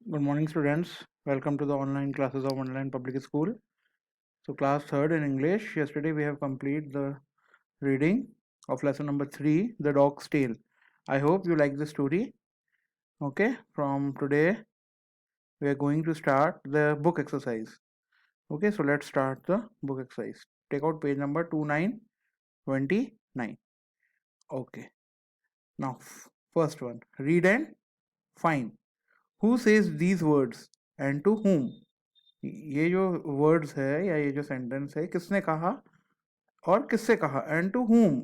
Good morning, students. Welcome to the online classes of Online Public School. So, class third in English. Yesterday, we have completed the reading of lesson number 3, The Dog's Tale. I hope you like the story. Okay, from today, we are going to start the book exercise. Okay, so let's start the book exercise. Take out page number 2929. Okay, now, first one, read and find. Who says these words and to whom? ये जो words है या ये जो sentence है किसने कहा और किससे कहा एंड टू whom.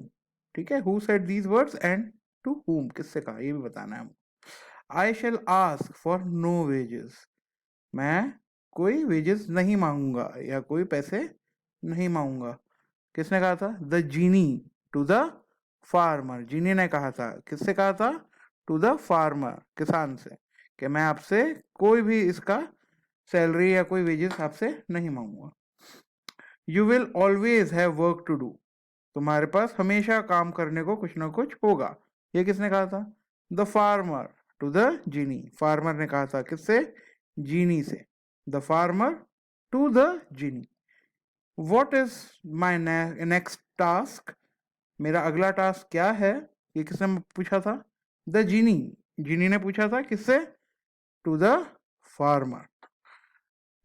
ठीक है, who said these words and to whom, किससे कहा ये भी बताना है हमको. I shall ask for no wages. मैं कोई वेजेस नहीं मांगूंगा या कोई पैसे नहीं मांगूंगा. किसने कहा था? The genie to the farmer. Genie ने कहा था. किससे कहा था? टू द फार्मर, किसान से, कि मैं आपसे कोई भी इसका सैलरी या कोई वेजेस आपसे नहीं मांगूंगा. You will always have work to do. तुम्हारे पास हमेशा काम करने को कुछ ना कुछ होगा. ये किसने कहा था? The farmer to the genie. Farmer ने कहा था. किससे? जीनी से. The farmer to the genie. What is my next task. मेरा अगला टास्क क्या है? ये किसने पूछा था? द जीनी. जीनी ने पूछा था. किससे? To the farmer.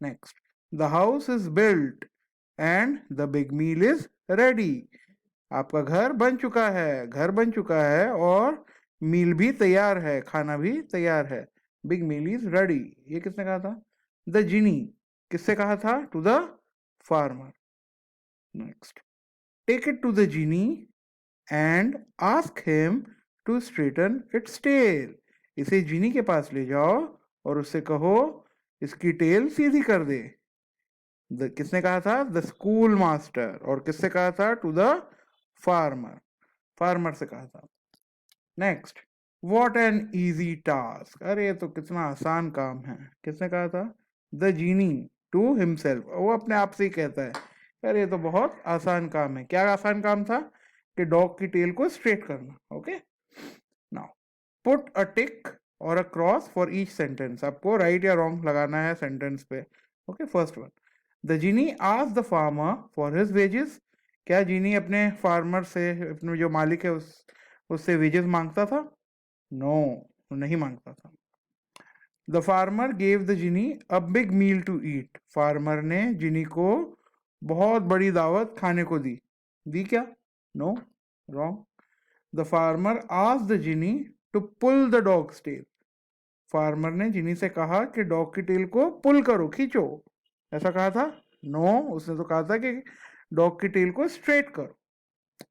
Next, the house is built and the big meal is ready. आपका घर बन चुका है. घर बन चुका है और मील भी तैयार है, खाना भी तैयार है. Big meal is ready. ये किसने कहा था? The genie. किससे कहा था? To the farmer. Next, take it to the genie and ask him to straighten its tail. इसे जीनी के पास ले जाओ और उससे कहो इसकी टेल सीधी कर दे. किसने कहा था? The school master. और किससे कहा था? To the farmer. फार्मर से कहा था. Next, what an easy task. अरे ये तो कितना आसान काम है. किसने कहा था? The genie to himself. वो अपने आप से ही कहता है यार ये तो बहुत आसान काम है. क्या आसान काम था? कि डॉग की टेल को स्ट्रेट करना. Okay, now put a tick or a cross for each sentence. आपको राइट या रॉन्ग लगाना है सेंटेंस पे. Okay, first one, the genie asked the farmer for his wages. क्या जीनी अपने फार्मर से, अपने जो मालिक है उससे वेजेस मांगता था? नो, नहीं मांगता था. The farmer gave the genie a big meal to eat. Farmer ने जीनी को बहुत बड़ी दावत खाने को दी. दी क्या? No, wrong. The farmer asked the genie to pull the dog's tail. Farmer ने जीनी से कहा कि डॉग की टेल को पुल करो, खींचो. ऐसा कहा था? नो, उसने तो कहा था कि डॉग की टेल को स्ट्रेट करो.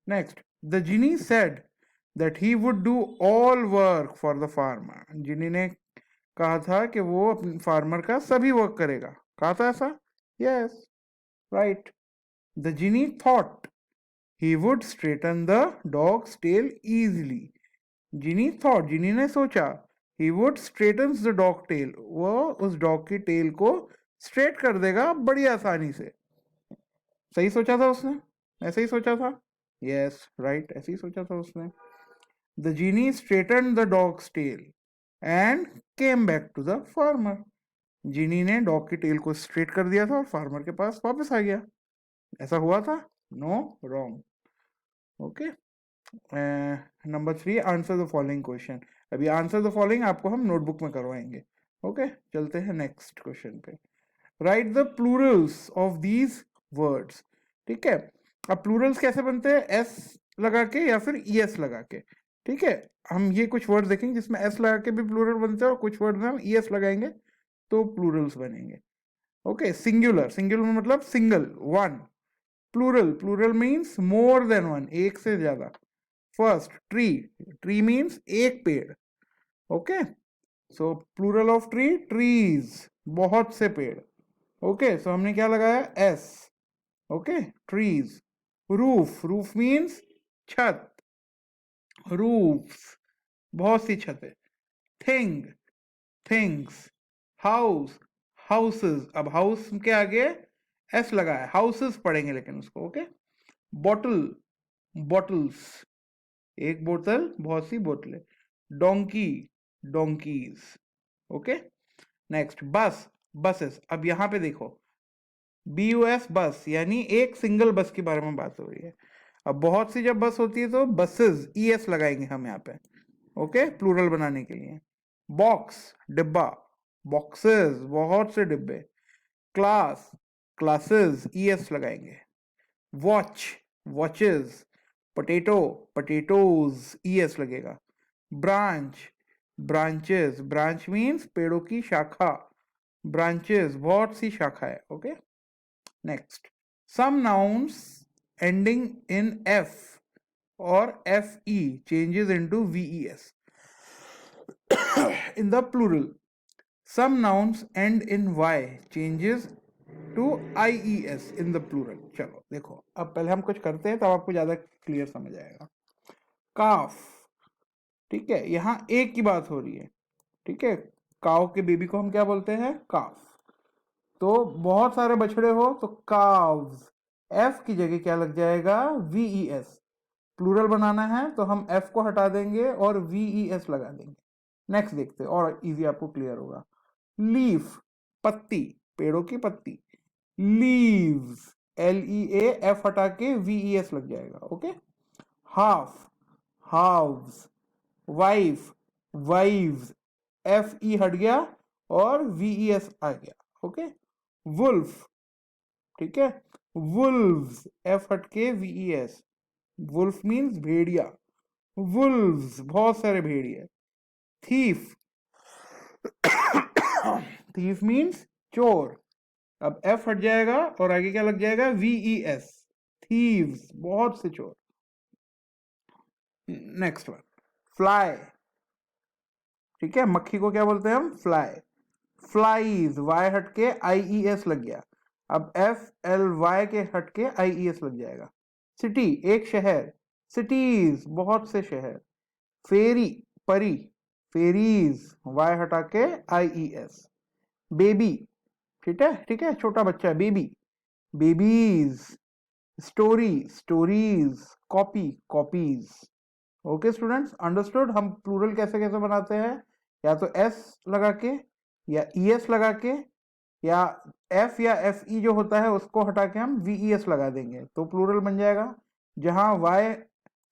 Next, the genie said that he would do all work for the farmer. Genie ने कहा था कि वो अपने फार्मर का सभी वर्क करेगा. कहा था ऐसा? Yes, right. The genie thought he would straighten the dog's tail easily. Genie thought, genie ने सोचा, he would straighten the dog tail, वो उस डॉग की टेल को स्ट्रेट कर देगा बड़ी आसानी से. सही सोचा था उसने? ऐसे ही सोचा था? यस, राइट, ऐसे ही सोचा था उसने. The genie straighten the dog's tail and came back to the farmer. Genie ने डॉग की टेल को स्ट्रेट कर दिया था और फार्मर के पास वापस आ गया. ऐसा हुआ था? No, wrong. Okay, number 3, answer the following question. अभी आंसर द फॉलोइंग आपको हम नोटबुक में करवाएंगे. ओके, चलते हैं नेक्स्ट क्वेश्चन पे. Write the plurals of these words. ठीक है, अब प्लूरल्स कैसे बनते हैं? एस लगा के या फिर ई एस लगा के. ठीक है, हम ये कुछ वर्ड देखेंगे जिसमें एस लगा के भी प्लूरल बनते हैं और कुछ वर्ड में हम ई एस लगाएंगे तो प्लूरल्स बनेंगे. ओके, सिंगुलर, सिंगुलर मतलब single, one. Plural, plural means more than one, एक से ज्यादा. फर्स्ट, ट्री, ट्री मीन्स एक पेड़. Okay, so plural of tree, trees, बहुत से पेड़. ओके, सो हमने क्या लगाया? S. Okay, trees. Roof, roof means छत, रूफ्स, बहुत सी छतें. Thing, things. House, houses. अब हाउस के आगे एस लगा है, हाउसेस पढ़ेंगे लेकिन उसको. ओके, बॉटल, बॉटल्स, एक बोतल, बहुत सी बोतलें. Donkey, donkey's. ओके, नेक्स्ट बस, बसेस। अब यहाँ पे देखो BUS बस यानी एक सिंगल बस के बारे में बात हो रही है। अब बहुत सी जब बस होती है तो बसेस ES लगाएंगे हम यहाँ पे, ओके, प्लूरल बनाने के लिए। बॉक्स डिब्बा, बॉक्सेस बहुत से डिब्बे। क्लास क्लासेस ES लगाएंगे। Watch watches. Potato potatoes ES लगेगा। ब्रांच ब्रांचेस, ब्रांच मीन्स पेड़ों की शाखा, ब्रांचेस बहुत सी शाखा है, okay. Next, some nouns ending in F or FE changes into VES in the plural. Some nouns end in Y changes to IES in the plural. चलो देखो, अब पहले हम कुछ करते हैं तब आपको ज्यादा क्लियर समझ आएगा। काफ, ठीक है, यहाँ एक की बात हो रही है, ठीक है। काव के बेबी को हम क्या बोलते हैं? काफ। तो बहुत सारे बछड़े हो तो काव्स, F की जगह क्या लग जाएगा? VES। प्लूरल बनाना है तो हम F को हटा देंगे और VES लगा देंगे। नेक्स्ट देखते हैं और इजी आपको क्लियर होगा। लीफ, पत्ती, पेड़ों की पत्ती। लीव्स, LEAF हटा के VES लग जाएगा, okay. Half, halves. Wife, wives, FE हट गया और VES आ गया, ओके। वुल्फ, ठीक है, वुल्व्स, F हट के VES। वुल्फ मीन्स भेड़िया, वुल्व्स बहुत सारे भेड़िए। थीफ, थीफ मीन्स चोर। अब F हट जाएगा और आगे क्या लग जाएगा? VES। थीव्स बहुत से चोर। नेक्स्ट वन, फ्लाई, ठीक है, मक्खी को क्या बोलते हैं हम? फ्लाई। फ्लाईज, Y हट के IES लग गया। अब FLY के हट के IES लग जाएगा। सिटी, एक शहर, सिटीज बहुत से शहर। फेरी, परी, फेरीज, Y हटा के IES। बेबी, ठीक है, ठीक है, छोटा बच्चा, baby, babies. Story, stories. Copy, copies. Okay students, understood? हम प्लूरल कैसे कैसे बनाते हैं? या तो S लगा के, या ES लगा के, या F या FE जो होता है उसको हटा के हम VES लगा देंगे तो प्लूरल बन जाएगा। जहां Y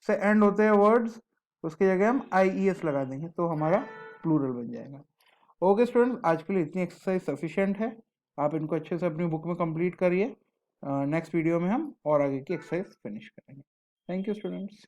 से एंड होते हैं वर्ड्स उसकी जगह हम IES लगा देंगे तो हमारा प्लूरल बन जाएगा। ओके स्टूडेंट्स, आज के लिए इतनी एक्सरसाइज सफिशिएंट है। आप इनको अच्छे से अपनी बुक में कंप्लीट करिए। नेक्स्ट वीडियो में हम और आगे की एक्सरसाइज फिनिश करेंगे। Thank you students.